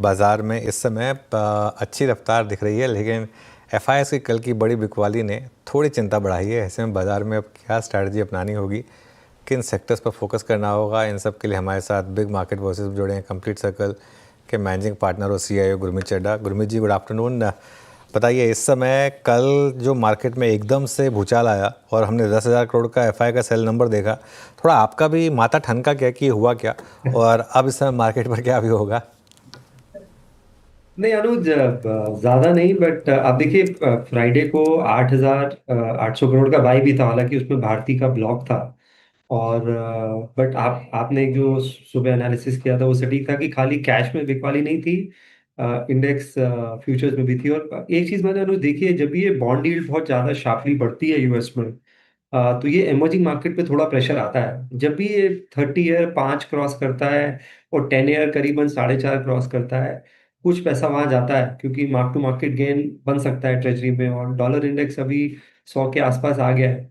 बाज़ार में इस समय अच्छी रफ्तार दिख रही है, लेकिन एफआईएस की कल की बड़ी बिकवाली ने थोड़ी चिंता बढ़ाई है। ऐसे में बाज़ार में अब क्या स्ट्रैटेजी अपनानी होगी, किन सेक्टर्स पर फोकस करना होगा, इन सब के लिए हमारे साथ बिग मार्केट वर्सेस जुड़े हैं कंप्लीट सर्कल के मैनेजिंग पार्टनर और सीईओ गुरमीत चड्ढा। गुरमीत जी, गुड आफ्टरनून। बताइए, इस समय कल जो मार्केट में एकदम से भूचाल आया और हमने 10,000 करोड़ का एफआई का सेल नंबर देखा, थोड़ा आपका भी माथा ठनका क्या कि हुआ क्या, और अब इस समय मार्केट पर क्या भी होगा? नहीं अनुज, ज्यादा नहीं, बट आप देखिए, फ्राइडे को 8,800 करोड़ का बाई भी था, हालांकि उसमें भारती का ब्लॉक था। और बट आपने जो सुबह एनालिसिस किया था वो सटीक था कि खाली कैश में बिकवाली नहीं थी, इंडेक्स फ्यूचर्स में भी थी। और एक चीज मैंने अनुज देखी है, जब भी ये बॉन्ड यील्ड बहुत ज्यादा शार्पली बढ़ती है यूएस में, तो ये इमर्जिंग मार्केट पे थोड़ा प्रेशर आता है। जब भी ये 30 ईयर 5 क्रॉस करता है और 10 ईयर करीबन 4.5 क्रॉस करता है, कुछ पैसा वहां जाता है, क्योंकि मार्क टू मार्केट गेन बन सकता है ट्रेजरी में। और डॉलर इंडेक्स अभी 100 के आसपास आ गया है।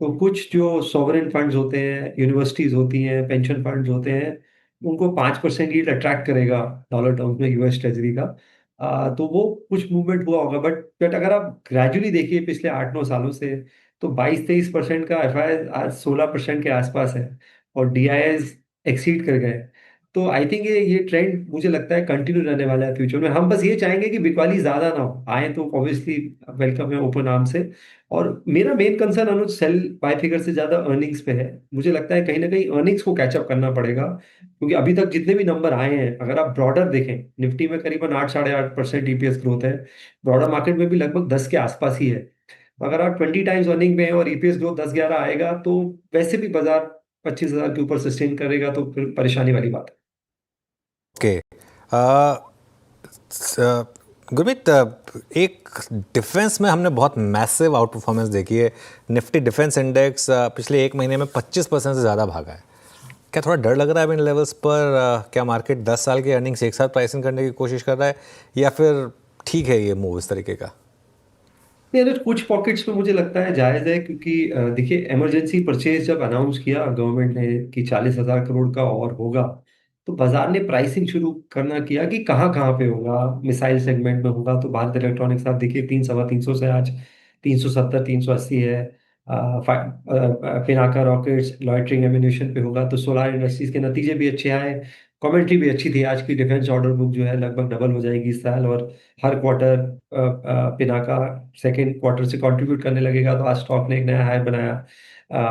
तो कुछ जो सॉवरेन फंड्स होते हैं, यूनिवर्सिटीज होती हैं, पेंशन फंड्स होते हैं, उनको 5% यील्ड अट्रैक्ट करेगा डॉलर टर्म्स में यूएस ट्रेजरी का। तो वो कुछ मूवमेंट हुआ होगा, बट अगर आप ग्रेजुअली देखिए पिछले 8-9 सालों से, तो 22-23% का एफआई आज 16% के आसपास है। और डीआईएस एक्सीड कर गए। तो आई थिंक ये ट्रेंड मुझे लगता है कंटिन्यू रहने वाला है फ्यूचर में। हम बस ये चाहेंगे कि बिकवाली ज्यादा ना हो, आए तो ऑब्वियसली वेलकम है ओपन आर्म से। और मेरा मेन कंसर्न अनुज सेल बाय फिगर से ज्यादा अर्निंग्स पे है। मुझे लगता है कहीं ना कहीं अर्निंग्स को कैचअप करना पड़ेगा, क्योंकि अभी तक जितने भी नंबर आए हैं, अगर आप ब्रॉडर देखें, निफ्टी में करीबन 8-8.5% ईपीएस ग्रोथ है। ब्रॉडर मार्केट में भी लगभग 10 के आसपास ही है। तो अगर आप 20 टाइम्स अर्निंग में हैं और ईपीएस ग्रोथ 10-11 आएगा, तो वैसे भी बाजार 25,000 के ऊपर सस्टेन करेगा, तो फिर परेशानी वाली बात है। ओके। गुरमीत, एक डिफेंस में हमने बहुत मैसिव आउट परफॉर्मेंस देखी है। निफ्टी डिफेंस इंडेक्स पिछले एक महीने में 25% से ज़्यादा भागा है। क्या थोड़ा डर लग रहा है इन लेवल्स पर? क्या मार्केट 10 साल की अर्निंग्स एक साथ प्राइसिंग करने की कोशिश कर रहा है, या फिर ठीक है ये मूव इस तरीके का? नहीं, अगर कुछ पॉकेट्स में मुझे लगता है जायज है, क्योंकि देखिए, इमरजेंसी परचेज जब अनाउंस किया गवर्नमेंट ने कि 40,000 करोड़ का और होगा, तो बाजार ने प्राइसिंग शुरू करना किया कि कहाँ कहाँ पे होगा। मिसाइल सेगमेंट में होगा तो भारत इलेक्ट्रॉनिक्स आप देखिए 300-350 से आज 370-380 है। पिनाका रॉकेट्स लॉयटरिंग एम्यूनेशन पे होगा, तो सोलार इंडस्ट्रीज के नतीजे भी अच्छे आए। कमेंट्री भी अच्छी थी आज की। डिफेंस ऑर्डर बुक जो है लगभग डबल हो जाएगी इस साल। और हर क्वार्टर पिनाका सेकेंड क्वार्टर से कंट्रीब्यूट करने लगेगा, तो आज स्टॉक ने एक नया हाई बनाया।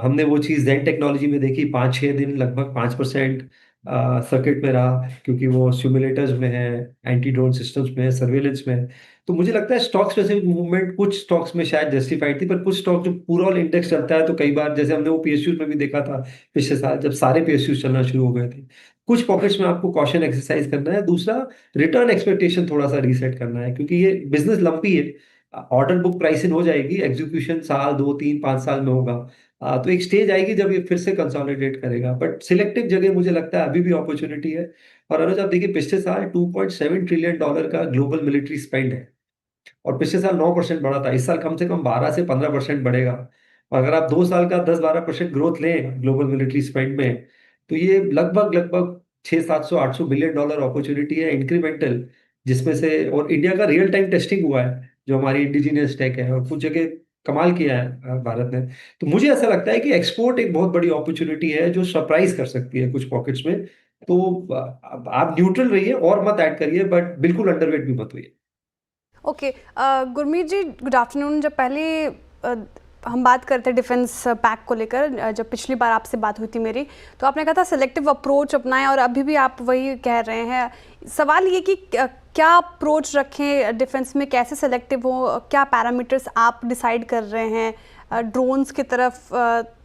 हमने वो चीज़ जेन टेक्नोलॉजी में देखी, 5-6 दिन लगभग 5% सर्किट में रहा, क्योंकि वो सिमुलेटर्स में है, एंटी ड्रोन सिस्टम्स में है, सर्वेलेंस में है। तो मुझे लगता है स्टॉक स्पेसिफिक मूवमेंट कुछ स्टॉक्स में शायद जस्टिफाइड थी, पर कुछ स्टॉक जो पूरा ऑल इंडेक्स चलता है, तो कई बार जैसे हमने वो पीएसयू में भी देखा था पिछले साल, जब सारे पीएसयू चलना शुरू हो गए थे। कुछ पॉकेट्स में आपको कॉशन एक्सरसाइज करना है। दूसरा, रिटर्न एक्सपेक्टेशन थोड़ा सा रीसेट करना है, क्योंकि ये बिजनेस लंपी है। ऑर्डर बुक प्राइस इन हो जाएगी, एग्जीक्यूशन साल 2-3-5 साल में होगा। तो एक स्टेज आएगी जब ये फिर से कंसोलिडेट करेगा, बट सिलेक्टिव जगह मुझे लगता है अभी भी अपॉर्चुनिटी है। और अनुज, आप देखिए पिछले साल $2.7 ट्रिलियन का ग्लोबल मिलिट्री स्पेंड है, और पिछले साल 9% बढ़ा था। इस साल कम से कम 12 से 15% बढ़ेगा। और अगर आप 2 साल का 10-12% ग्रोथ लें ग्लोबल मिलिट्री स्पेंड में, तो ये लगभग लगभग 600-700-800 बिलियन डॉलर अपॉर्चुनिटी है इंक्रीमेंटल, जिसमें से और इंडिया का रियल टाइम टेस्टिंग हुआ है, जो हमारी इंडिजिनियस टेक है, और कुछ जगह कमाल किया है भारत ने। तो मुझे ऐसा लगता है कि एक्सपोर्ट एक बहुत बड़ी अपॉर्चुनिटी है, जो सरप्राइज कर सकती है कुछ पॉकेट्स में। तो आप न्यूट्रल रहिए और मत ऐड करिए, बट बिल्कुल अंडरवेट भी मत हुई। ओके। गुरमीत जी, गुड आफ्टरनून। जब पहले हम बात करते डिफेंस पैक को लेकर, जब पिछली बार आपसे बात हुई थी मेरी, तो आपने कहा था सिलेक्टिव अप्रोच अपनाएं, और अभी भी आप वही कह रहे हैं। सवाल ये कि क्या अप्रोच रखें डिफेंस में, कैसे सेलेक्टिव हो, क्या पैरामीटर्स आप डिसाइड कर रहे हैं? ड्रोन्स की तरफ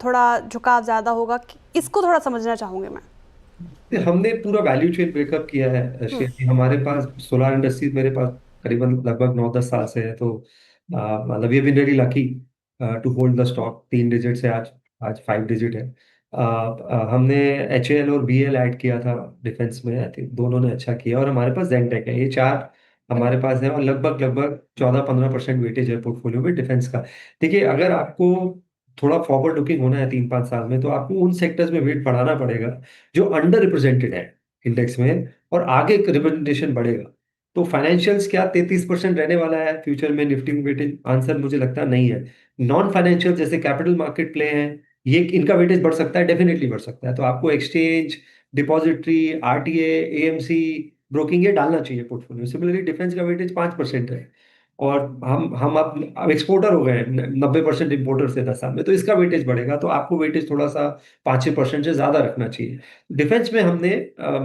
थोड़ा झुकाव ज़्यादा होगा, इसको थोड़ा समझना चाहूँगी मैं। हमने पूरा वैल्यू चेन ब्रेकअप किया है हम्म। श्रेयसी। हमारे पास सोलर इंडस्ट्रीज मेरे पास करीबन लगभग 9-10 साल से है। तो मतलब ये भी really lucky to hold the stock. 3 digit से आज आज 5 डिजिट है। हमने एच एल और बी एल ऐड किया था डिफेंस में। आई थिंक दोनों ने अच्छा किया, और हमारे पास जेनटेक है। ये चार हमारे पास है, और लगभग लगभग 14-15% वेटेज है पोर्टफोलियो में डिफेंस का। देखिए, अगर आपको थोड़ा फॉरवर्ड लुकिंग होना है 3-5 साल में, तो आपको उन सेक्टर्स में वेट बढ़ाना पड़ेगा जो अंडर रिप्रेजेंटेड है इंडेक्स में। और आगे रिप्रेजेंटेशन बढ़ेगा। तो फाइनेंशियल्स क्या 33% रहने वाला है फ्यूचर में निफ्टी में वेटेज? आंसर मुझे लगता नहीं है। नॉन फाइनेंशियल जैसे कैपिटल मार्केट प्ले हैं, ये इनका वेटेज बढ़ सकता है, डेफिनेटली बढ़ सकता है। तो आपको exchange, depository, RTA, AMC, broking ये डालना चाहिए पोर्टफोलियो। सिमिलरली डिफेंस का वेटेज 5% है, और हम अब एक्सपोर्टर हो गए हैं, 90% इम्पोर्टर से 10 साल में, तो इसका वेटेज बढ़ेगा। तो आपको वेटेज थोड़ा सा 5-6% से ज्यादा रखना चाहिए। डिफेंस में हमने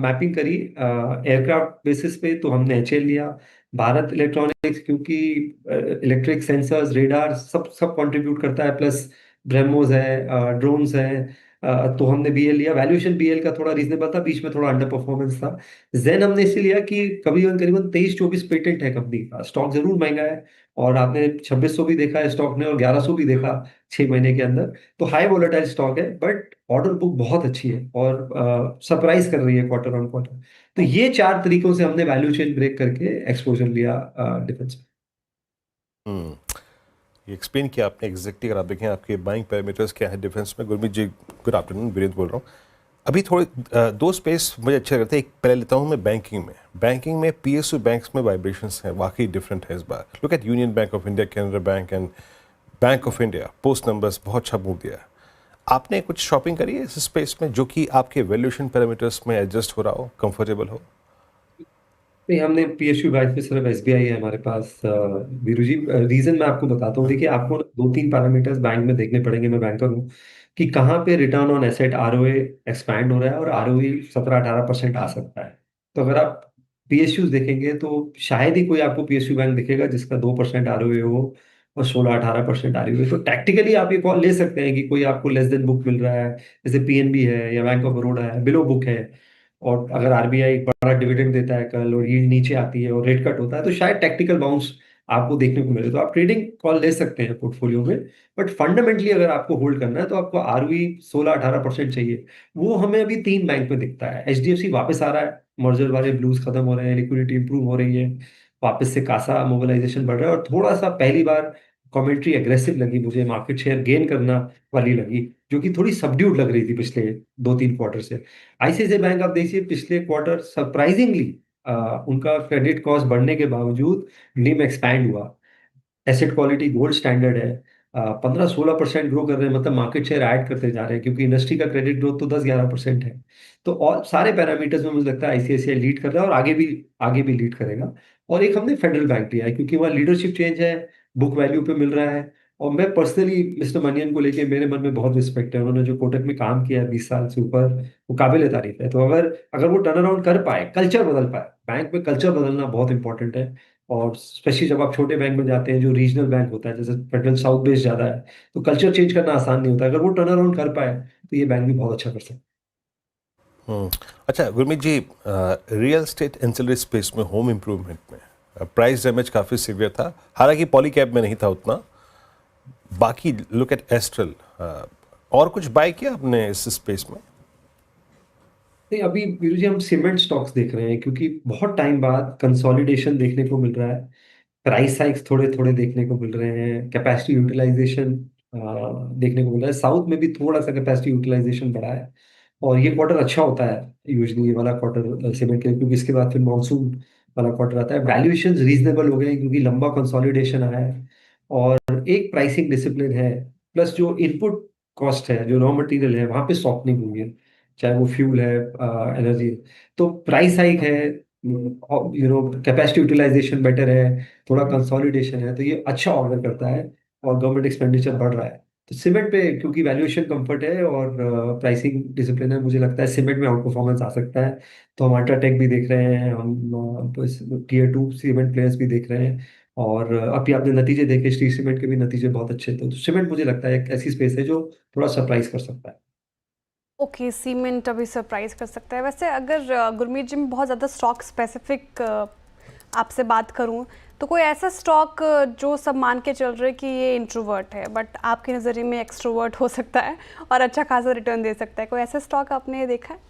मैपिंग करी एयरक्राफ्ट बेसिस पे, तो हमने एचएल लिया, भारत इलेक्ट्रॉनिक्स, क्योंकि इलेक्ट्रिक सेंसर्स, रेडार सब सब कंट्रीब्यूट करता है, प्लस ब्रह्मोस है, ड्रोन्स है। तो हमने बीएल लिया। वैल्यूएशन बीएल का थोड़ा रीजनेबल था, बीच में थोड़ा अंडर परफॉर्मेंस था। जेन हमने इसलिए लिया कि करीबन करीबन 23-24 पेटेंट है कंपनी का, स्टॉक जरूर महंगा है, और आपने 2600 भी देखा है स्टॉक ने, और 1100 भी देखा 6 महीने के अंदर। तो हाई वोलेटाइल स्टॉक है, बट ऑर्डर बुक बहुत अच्छी है, और सरप्राइज कर रही है क्वार्टर ऑन क्वार्टर। तो ये 4 तरीकों से हमने वैल्यू चेन ब्रेक करके एक्सपोजर लिया डिफेंस में। हम्म, ये एक्सप्लेन किया आपने एग्जैक्टली। अगर आप देखें आपके बाइंग पैरामीटर्स क्या है डिफेंस में। गुरमीत जी, गुड आफ्टरनून, वीरेंद्र बोल रहा हूँ। अभी थोड़े दो स्पेस मुझे अच्छे लगते हैं। एक पहले लेता हूँ मैं बैंकिंग में पीएसयू बैंक्स में वाइब्रेशंस हैं, वाकई डिफरेंट है इस बार। Look at Union Bank of India, Canara Bank and Bank of India, post numbers बहुत अच्छा मूव दिया है। आपने कुछ शॉपिंग करी है इस स्पेस में जो कि आपके वैल्यूएशन पैरामीटर्स में एडजस्ट हो रहा हो, कंफर्टेबल हो? नहीं, हमने पीएसयू बैंक में सिर्फ एसबीआई है हमारे पास वीरू जी। रीजन मैं आपको बताता हूँ। देखिए, आपको 2-3 पैरामीटर्स बैंक में देखने पड़ेंगे, मैं बैंकर हूँ, कि कहाँ पे return on asset ROA expand हो रहा है, और आरओई 17-18% आ सकता है। तो अगर आप पीएसयू देखेंगे तो शायद ही कोई आपको पीएसयू बैंक दिखेगा जिसका 2% आरओए हो और 16-18% आरओए। तो टैक्टिकली आप ये कॉल ले सकते हैं कि कोई आपको लेस देन बुक मिल रहा है, जैसे पीएनबी है या बैंक ऑफ बड़ौदा है, बिलो बुक है, और अगर आरबीआई बड़ा डिविडेंड देता है कल, और यील्ड नीचे आती है और रेट कट होता है, तो शायद टेक्निकल बाउंस आपको देखने को मिले। तो आप ट्रेडिंग कॉल ले सकते हैं पोर्टफोलियो में, बट फंडामेंटली अगर आपको होल्ड करना है तो आपको आरओई 16-18% चाहिए। वो हमें अभी 3 बैंक में दिखता है। एचडीएफसी वापस आ रहा है, मर्जर वाले ब्लूज खत्म हो रहे हैं, लिक्विडिटी इंप्रूव हो रही है, वापस से कासा मोबिलाइजेशन बढ़ रहा है, और थोड़ा सा पहली बार कमेंट्री एग्रेसिव लगी मुझे, मार्केट शेयर गेन करना वाली लगी, जो कि थोड़ी सबड्यूड लग रही थी पिछले 2-3 क्वार्टर से। आईसीआईसीआई बैंक आप देखिए, पिछले क्वार्टर सरप्राइजिंगली उनका क्रेडिट कॉस्ट बढ़ने के बावजूद निम एक्सपैंड हुआ। एसेट क्वालिटी गोल्ड स्टैंडर्ड है, 15-16% ग्रो कर रहे हैं, मतलब मार्केट शेयर ऐड करते जा रहे हैं, क्योंकि इंडस्ट्री का क्रेडिट ग्रोथ तो 10-11% है। तो और सारे पैरामीटर्स में मुझे लगता है आईसीआईसीआई लीड कर रहा है, और आगे भी लीड करेगा। और एक हमने फेडरल बैंक लिया है, क्योंकि वहाँ लीडरशिप चेंज है, बुक वैल्यू पे मिल रहा है, और मैं पर्सनली मिस्टर मनियन को लेके मेरे मन में बहुत रिस्पेक्ट है। उन्होंने जो कोटक में काम किया है 20 साल से ऊपर, वो काबिल तारीफ है। तो अगर अगर वो टर्न अराउंड कर पाए, कल्चर बदल पाए, बैंक में कल्चर बदलना बहुत इंपॉर्टेंट है। और स्पेशली जब आप छोटे बैंक में जाते हैं जो रीजनल बैंक होता है, जैसे फेडरल साउथ बेस ज्यादा है, तो कल्चर चेंज करना आसान नहीं होता। अगर वो टर्न अराउंड कर पाए तो ये बैंक भी बहुत अच्छा कर सकता है। अच्छा गुरमीत जी, रियल स्टेट एंसिलरी स्पेस में होम इम्प्रूवमेंट में प्राइस डैमेज काफ़ी सीवियर था, हालांकि पॉलीकैब में नहीं था उतना। बाकी लुक एट एस्ट्रल, और कुछ बाय किया आपने इस स्पेस में? नहीं, अभी वीरू जी हम सीमेंट स्टॉक्स देख रहे हैं, क्योंकि बहुत टाइम बाद कंसोलिडेशन देखने को मिल रहा है, प्राइस हाइक्स थोड़े थोड़े देखने को मिल रहे हैं, कैपेसिटी यूटिलाइजेशन देखने को मिल रहा है। साउथ में भी थोड़ा सा कैपेसिटी यूटिलाइजेशन बढ़ा है, और ये क्वार्टर अच्छा होता है यूजुअली, ये वाला क्वार्टर सीमेंट के लिए, क्योंकि इसके बाद फिर मानसून वाला क्वार्टर आता है। वैल्यूएशंस रीजनेबल हो गए हैं, क्योंकि लंबा कंसोलिडेशन आया है, और एक प्राइसिंग डिसिप्लिन है, प्लस जो इनपुट कॉस्ट है, जो रॉ मटेरियल है, वहां पे सॉफ्टनिंग हुई है, चाहे वो फ्यूल है, एनर्जी। तो प्राइस हाइक है, कैपेसिटी यूटिलाइजेशन बेटर है, थोड़ा कंसोलिडेशन है, तो ये अच्छा ऑर्डर करता है, और गवर्नमेंट एक्सपेंडिचर बढ़ रहा है। तो सीमेंट पे क्योंकि वैल्यूएशन कंफर्ट है और प्राइसिंग डिसिप्लिन है, मुझे लगता है सीमेंट में आउट परफॉर्मेंस आ सकता है। तो हम अल्ट्राटेक भी देख रहे हैं, हम टीयर 2 सीमेंट प्लेयर्स भी देख रहे हैं, और अभी आपने नतीजे देखे, श्री सीमेंट के भी नतीजे बहुत अच्छे थे। तो सीमेंट मुझे लगता है एक ऐसी स्पेस है जो थोड़ा सरप्राइज कर सकता है। ओके, सीमेंट अभी सरप्राइज कर सकता है। वैसे अगर गुरमीत जी, मैं बहुत ज़्यादा स्टॉक स्पेसिफिक आपसे बात करूं, तो कोई ऐसा स्टॉक जो सब मान के चल रहे कि ये इंट्रोवर्ट है, बट आपके नज़रिए में एक्सट्रोवर्ट हो सकता है और अच्छा खासा रिटर्न दे सकता है, कोई ऐसा स्टॉक आपने देखा है?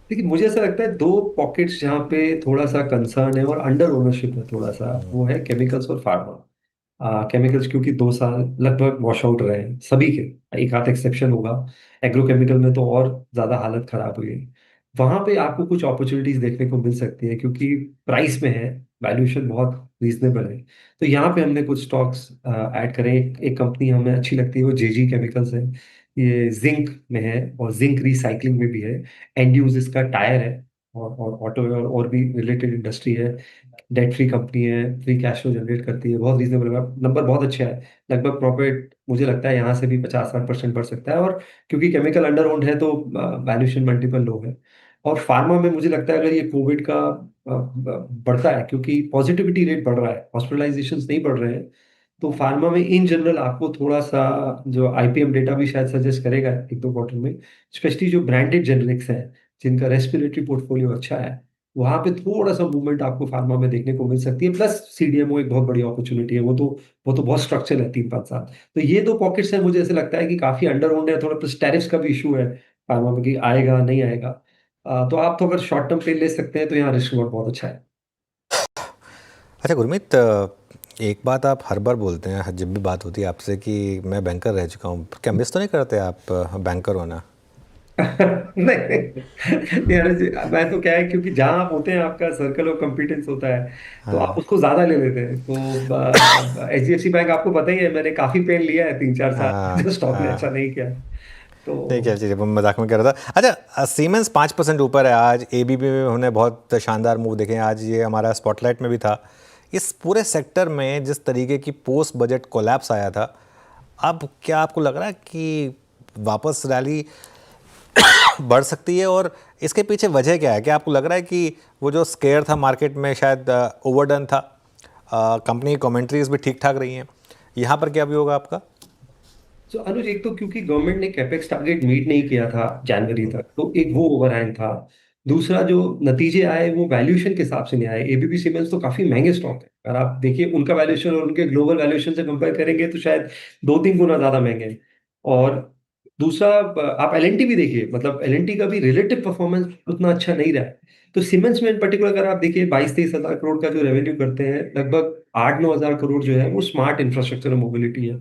देखिए, मुझे ऐसा लगता है 2 पॉकेट्स जहाँ पे थोड़ा सा कंसर्न है और अंडर ओनरशिप है थोड़ा सा, वो है केमिकल्स और फार्मा। केमिकल्स क्योंकि 2 साल लगभग वॉश आउट रहे हैं सभी के, एक आध एक्सेप्शन होगा, एग्रोकेमिकल में तो और ज्यादा हालत खराब हुई है। वहां पे आपको कुछ अपॉर्चुनिटीज देखने को मिल सकती है क्योंकि प्राइस में है, वैल्यूएशन बहुत रीजनेबल है। तो यहाँ पे हमने कुछ स्टॉक्स ऐड करें। एक कंपनी हमें अच्छी लगती है, वो जेजी केमिकल्स है। ये जिंक में है और जिंक रिसाइकलिंग में भी है। एंड यूज इसका टायर है और ऑटो और भी रिलेटेड इंडस्ट्री है। डेट फ्री कंपनी है, फ्री कैश फ्लो जनरेट करती है, बहुत रीजनेबल है, नंबर बहुत अच्छा है। लगभग प्रॉफिट मुझे लगता है यहाँ से भी 50-60% बढ़ सकता है। और क्योंकि केमिकल अंडर ओन्ड है तो वैल्यूएशन मल्टीपल लो है। और फार्मा में मुझे लगता है अगर ये कोविड का बढ़ता है, क्योंकि पॉजिटिविटी रेट बढ़ रहा है, हॉस्पिटलाइजेशन नहीं बढ़ रहे हैं, तो फार्मा में इन जनरल आपको थोड़ा सा, जो आईपीएम डेटा भी शायद सजेस्ट करेगा 1-2 क्वार्टर में, स्पेशली जो ब्रांडेड जेनरिक्स हैं जिनका रेस्पिरेटरी पोर्टफोलियो अच्छा है, वहां पे थोड़ा सा मूवमेंट आपको फार्मा में देखने को मिल सकती है। प्लस सीडीएमओ एक बहुत बड़ी अपॉर्चुनिटी है, वो तो बहुत स्ट्रक्चर है 3-5 साल। तो ये दो पॉकेट्स हैं, मुझे ऐसे लगता है कि काफी अंडर ओन्ड है। थोड़ा प्लस टैरिफ्स का भी इशू है फार्मा में कि आएगा नहीं आएगा। तो आप तो अगर शॉर्ट टर्म पे ले सकते हैं तो यहाँ रिस्क रिवॉर्ड बहुत अच्छा है। अच्छा गुरमीत, एक बात आप हर बार बोलते हैं जब भी बात होती है आपसे कि मैं बैंकर रह चुका हूँ, क्या मिस तो नहीं करते आप बैंकर होना? नहीं यार जी, मैं तो क्या है, क्योंकि जहाँ आप होते हैं आपका सर्कल ऑफ कॉम्पिटेंस होता है, तो आप हाँ उसको ज्यादा ले लेते हैं। तो एचडीएफसी बैंक आपको पता ही है, मैंने काफी पेन लिया है 3-4 साल जो हाँ स्टॉक ने अच्छा हाँ। नहीं किया। नहीं क्या तो चीज़, मजाक में कह रहा था। अच्छा, सीमेंस 5% ऊपर है आज, एबीबी में हमने बहुत शानदार मूव देखे हैं आज, ये हमारा स्पॉटलाइट में भी था। इस पूरे सेक्टर में जिस तरीके की पोस्ट बजट कोलैप्स आया था, अब क्या आपको लग रहा है कि वापस रैली बढ़ सकती है? और इसके पीछे वजह क्या है? क्या आपको लग रहा है कि वो जो स्केयर था मार्केट में शायद ओवरडन था? कंपनी की कमेंट्रीज भी ठीक ठाक रही हैं, यहाँ पर क्या भी होगा आपका? तो अनुज, एक तो क्योंकि गवर्नमेंट ने कैपेक्स टारगेट मीट नहीं किया था जनवरी तक, तो एक वो ओवरहैंग था। दूसरा, जो नतीजे आए वो वैल्यूएशन के हिसाब से नहीं आए। एबीबी सीमेंट्स तो काफी महंगे स्टॉक है, अगर आप देखिए उनका वैल्यूएशन और उनके ग्लोबल वैल्यूएशन से कंपेयर करेंगे तो शायद 2-3 गुना ज्यादा महंगे हैं। और दूसरा, आप एलएनटी भी देखिए, मतलब एलएनटी का भी रिलेटिव परफॉर्मेंस उतना अच्छा नहीं रहा है। तो सीमेंट्स में इन पर्टिकुलर अगर आप देखिए 22-23 हजार करोड़ का जो रेवेन्यू करते हैं, लगभग 8-9 हजार करोड़ जो है वो स्मार्ट इंफ्रास्ट्रक्चर और मोबिलिटी है।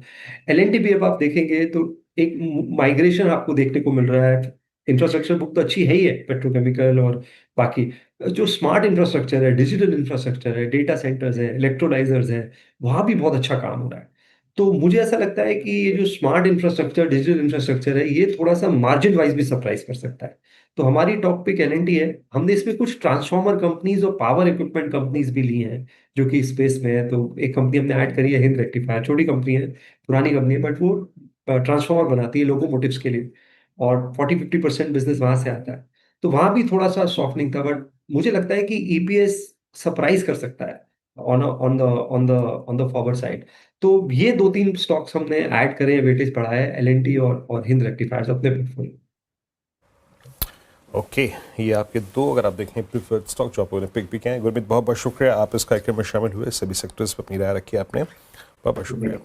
एलएनटी भी अब आप देखेंगे तो एक माइग्रेशन आपको देखने को मिल रहा है। इंफ्रास्ट्रक्चर बुक तो अच्छी है ही है, पेट्रोकेमिकल और बाकी जो स्मार्ट इंफ्रास्ट्रक्चर है, डिजिटल इंफ्रास्ट्रक्चर है, डेटा सेंटर्स है, इलेक्ट्रोलाइजर्स है, वहां भी बहुत अच्छा काम हो रहा है। तो मुझे ऐसा लगता है कि ये जो स्मार्ट इंफ्रास्ट्रक्चर, डिजिटल इंफ्रास्ट्रक्चर है, ये थोड़ा सा मार्जिन वाइज भी सरप्राइज कर सकता है। तो हमारी टॉप पिक एलएनटी है। हमने इसमें कुछ ट्रांसफॉर्मर कंपनीज और पावर इक्विपमेंट कंपनीज भी ली हैं जो कि स्पेस में है। तो एक कंपनी हमने ऐड करी है, हिंद रेक्टिफायर, छोटी कंपनी है, पुरानी कंपनी है, बट वो ट्रांसफार्मर बनाती है लोकोमोटिव्स के लिए, और 40-50% बिजनेस वहां से आता है। तो वहां भी थोड़ा सा सॉफ्टनिंग था, बट मुझे लगता है कि ईपीएस सरप्राइज कर सकता है on on the on the on the forward side. तो ये 2-3 स्टॉक्स हमने ऐड करे, वेटेज बढ़ाया है, एलएनटी और हिंद रेक्टिफायर्स अपने पोर्टफोलियो। ओके, ये आपके दो, अगर आप देखें, प्रीफर्ड स्टॉक जो आप लोगों ने पिक भी किए हैं। गुरमीत, बहुत बहुत शुक्रिया, आप इस कार्यक्रम में शामिल हुए, सभी सेक्टर्स पर अपनी राय रखी आपने, बहुत बहुत शुक्रिया।